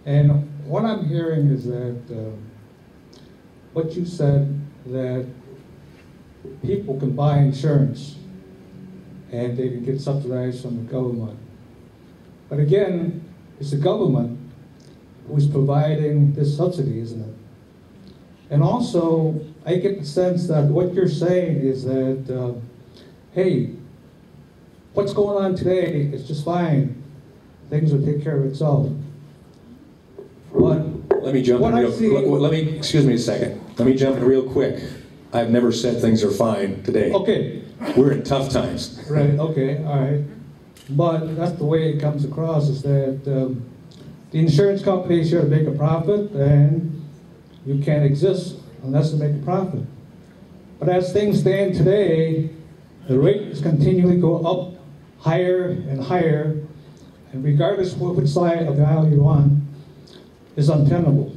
And what I'm hearing is that what you said, that people can buy insurance and they can get subsidized from the government. But again, it's the government who's providing this subsidy, isn't it? And also, I get the sense that what you're saying is that, hey, what's going on today is just fine. Things will take care of itself. But let me jump in excuse me a second. Let me jump in real quick. I've never said things are fine today. Okay. We're in tough times. Right, okay, all right. But that's the way it comes across, is that the insurance companies here to make a profit, and you can't exist unless they make a profit. But as things stand today, the rates continually go up higher and higher, and regardless of which side of the aisle you're on, is untenable.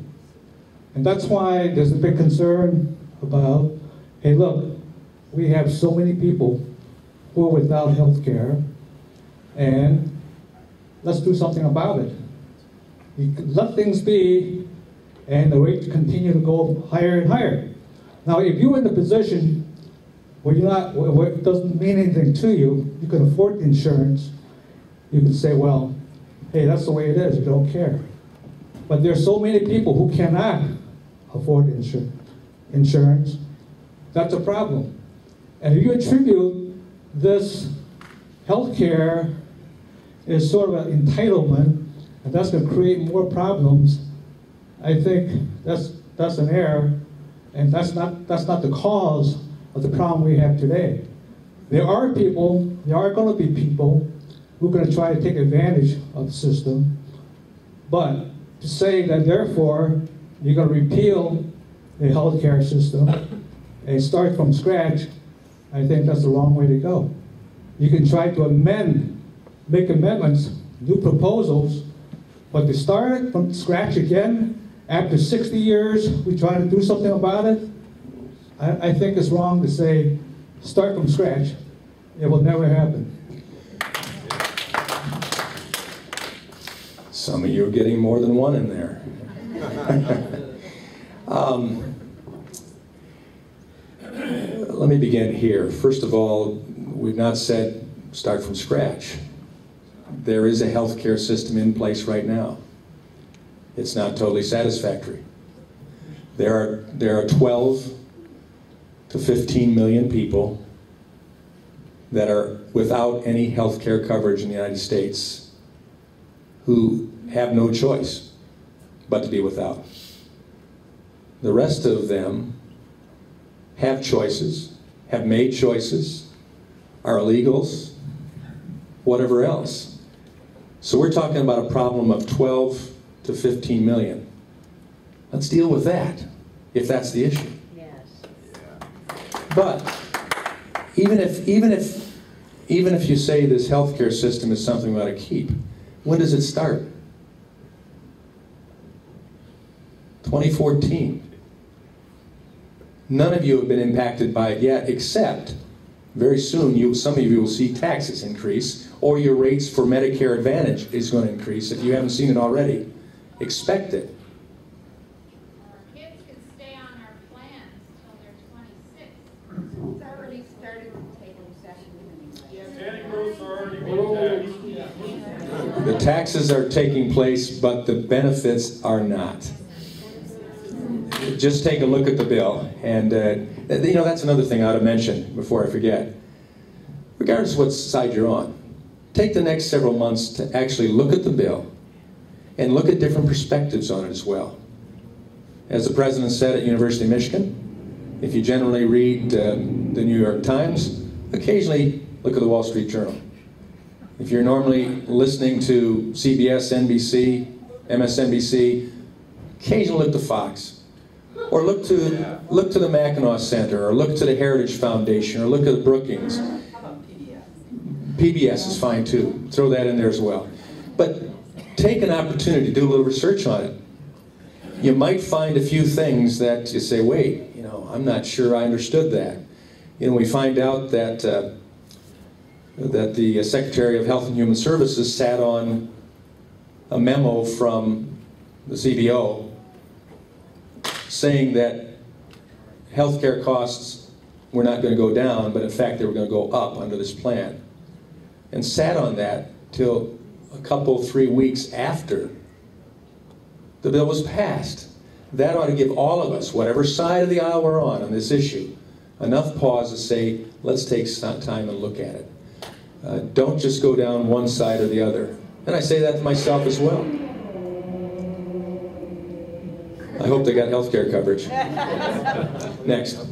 And that's why there's a big concern about, hey look, we have so many people who are without health care, and let's do something about it. You let things be, and the rates continue to go higher and higher. Now, if you're in the position where where it doesn't mean anything to you, you can afford the insurance, you can say, well, hey, that's the way it is, you don't care. But there's so many people who cannot afford insurance. That's a problem. And if you attribute this health care as sort of an entitlement, and that's going to create more problems, I think that's an error, and that's not the cause of the problem we have today. There are going to be people who are going to try to take advantage of the system, but to say that therefore you're going to repeal the healthcare system and start from scratch, I think that's the wrong way to go. You can try to make amendments, new proposals, but to start from scratch again, after 60 years, we try to do something about it, I think it's wrong to say, start from scratch. It will never happen. Some of you are getting more than one in there. Let me begin here. First of all, we've not said start from scratch. There is a healthcare system in place right now. It's not totally satisfactory. There are 12 to 15 million people that are without any health care coverage in the United States who have no choice but to be without. The rest of them have choices, have made choices, are illegals, whatever else. So we're talking about a problem of 12 to 15 million. Let's deal with that, if that's the issue. Yes. But even if you say this healthcare system is something we ought to keep, when does it start? 2014. None of you have been impacted by it yet, except very soon some of you will see taxes increase, or your rates for Medicare Advantage is going to increase. If you haven't seen it already, expect it. Our kids can stay on our plans until they're 26. It's already started to take recession anyway. Any growth's already been taxed. The taxes are taking place, but the benefits are not. Just take a look at the bill, and that's another thing I ought to mention before I forget. Regardless of what side you're on, take the next several months to actually look at the bill and look at different perspectives on it as well. As the president said at University of Michigan, if you generally read the New York Times, occasionally look at the Wall Street Journal. If you're normally listening to CBS, NBC, MSNBC, occasionally look to Fox. Or look to the Mackinac Center, or look to the Heritage Foundation, or look at the Brookings. How about PBS? PBS is fine too. Throw that in there as well. But take an opportunity to do a little research on it. You might find a few things that you say, wait, I'm not sure I understood that. We find out that that the Secretary of Health and Human Services sat on a memo from the CBO, saying that healthcare costs were not going to go down, but in fact they were going to go up under this plan, and sat on that till a couple, 3 weeks after the bill was passed. That ought to give all of us, whatever side of the aisle we're on this issue, enough pause to say, let's take some time and look at it. Don't just go down one side or the other. And I say that to myself as well. I hope they got health care coverage. Next.